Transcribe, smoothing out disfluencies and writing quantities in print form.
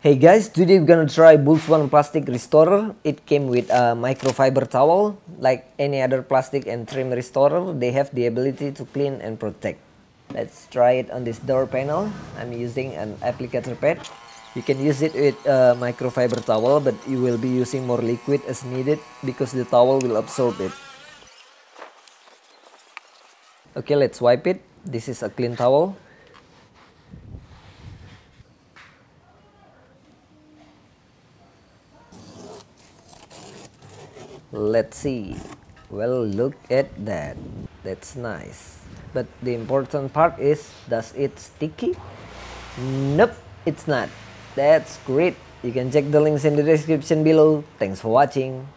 Hey guys, today we're gonna try Bullsone plastic restorer. It came with a microfiber towel. Like any other plastic and trim restorer, they have the ability to clean and protect. Let's try it on this door panel. I'm using an applicator pad. You can use it with a microfiber towel, but you will be using more liquid as needed because the towel will absorb it. Okay, let's wipe it. This is a clean towel. Let's see. Well, look at that. That's nice. But the important part is, does it sticky? Nope, it's not. That's great. You can check the links in the description below. Thanks for watching.